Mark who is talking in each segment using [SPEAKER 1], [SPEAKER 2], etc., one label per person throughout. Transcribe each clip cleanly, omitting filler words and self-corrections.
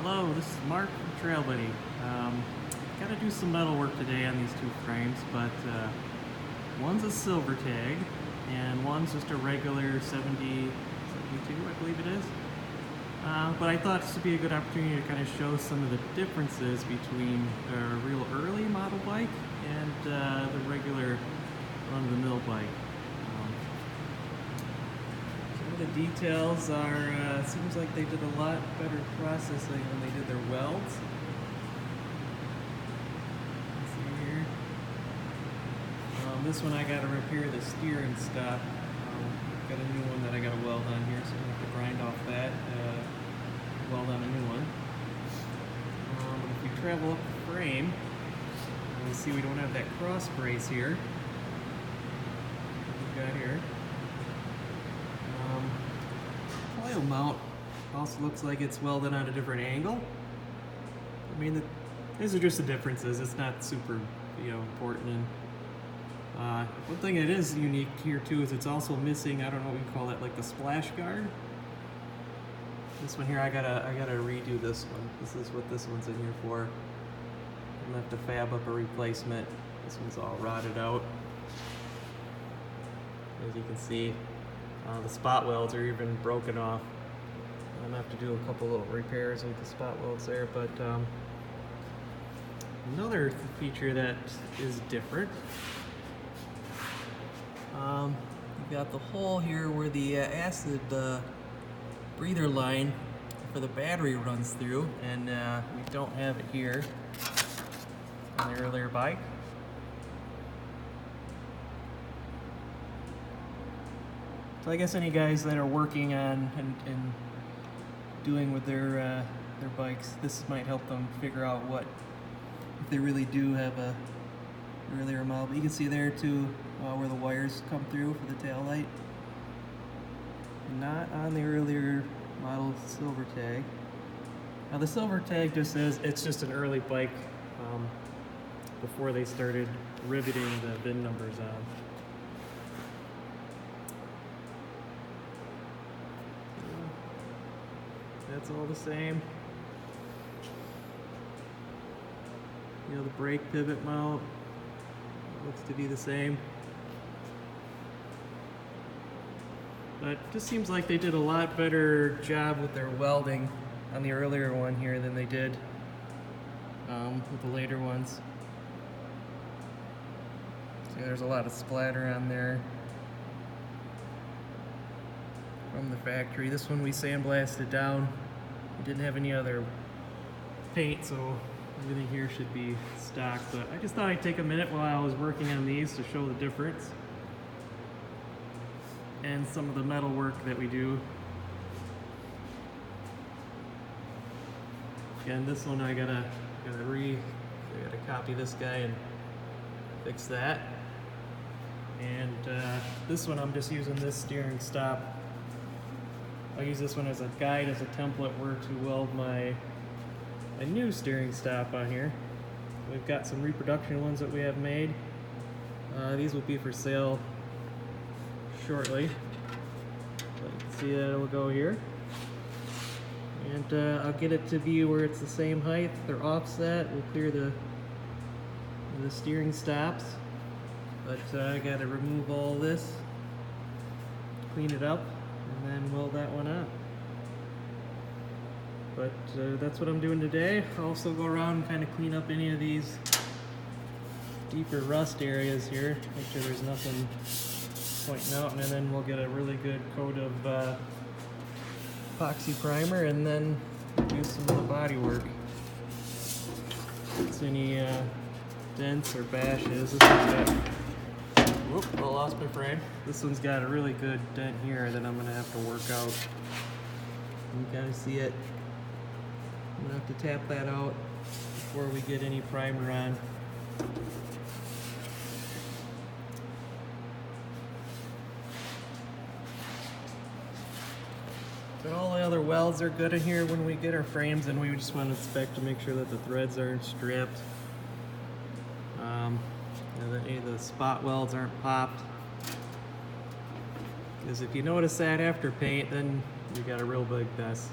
[SPEAKER 1] Hello, this is Mark from Trail Buddy. Got to do some metal work today on these two frames, but one's a silver tag and one's just a regular 72, I believe it is. But I thought this would be a good opportunity to kind of show some of the differences between a real early model bike and the regular run-of-the-mill bike. The details are, seems like they did a lot better processing when they did their welds. Let's see here. This one I got to repair the steering stop. Got a new one that I got to weld on here, so I'm going to have to grind off that, weld on a new one. If we travel up the frame, you see we don't have that cross brace here. We've got here. Coil mount also looks like it's welded on a different angle. I mean, these are just the differences. It's not super, important. And one thing that is unique here too is it's also missing. I don't know what you call it, like the splash guard. This one here, I gotta redo this one. This is what this one's in here for. I'm gonna have to fab up a replacement. This one's all rotted out, as you can see. The spot welds are even broken off. I'm gonna have to do a couple little repairs with the spot welds there, but another feature that is different. You've got the hole here where the acid breather line for the battery runs through, and we don't have it here on the earlier bike. So I guess any guys that are working on and doing with their bikes, this might help them figure out what, if they really do have a earlier model. But you can see there too where the wires come through for the tail light. Not on the earlier model silver tag. Now the silver tag just says it's just an early bike before they started riveting the VIN numbers on. That's all the same. The brake pivot mount looks to be the same. But it just seems like they did a lot better job with their welding on the earlier one here than they did with the later ones. See, there's a lot of splatter on there from the factory. This one we sandblasted down. We didn't have any other paint, so everything here should be stock. But I just thought I'd take a minute while I was working on these to show the difference and some of the metal work that we do. Again, this one I gotta copy this guy and fix that. And this one I'm just using this steering stop. I'll use this one as a guide, as a template where to weld a new steering stop on here. We've got some reproduction ones that we have made. These will be for sale shortly. But see that it'll go here. And I'll get it to be where it's the same height. They're offset. We'll clear the steering stops. But I gotta remove all this, clean it up, and then weld that one up. But that's what I'm doing today. I'll also go around and kind of clean up any of these deeper rust areas here, make sure there's nothing pointing out, and then we'll get a really good coat of epoxy primer and then do some of the body work. If it's any dents or bashes. This one's got, whoop, I lost my frame. This one's got a really good dent here that I'm gonna have to work out. You can kind of see it. I'm gonna have to tap that out before we get any primer on. But all the other welds are good in here when we get our frames, and we just want to inspect to make sure that the threads aren't stripped. And that any of the spot welds aren't popped. Because if you notice that after paint, then you got a real big mess.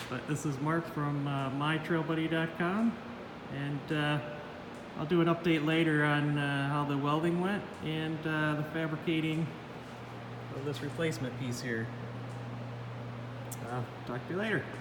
[SPEAKER 1] But this is Mark from mytrailbuddy.com, and I'll do an update later on how the welding went and the fabricating of this replacement piece here. Talk to you later.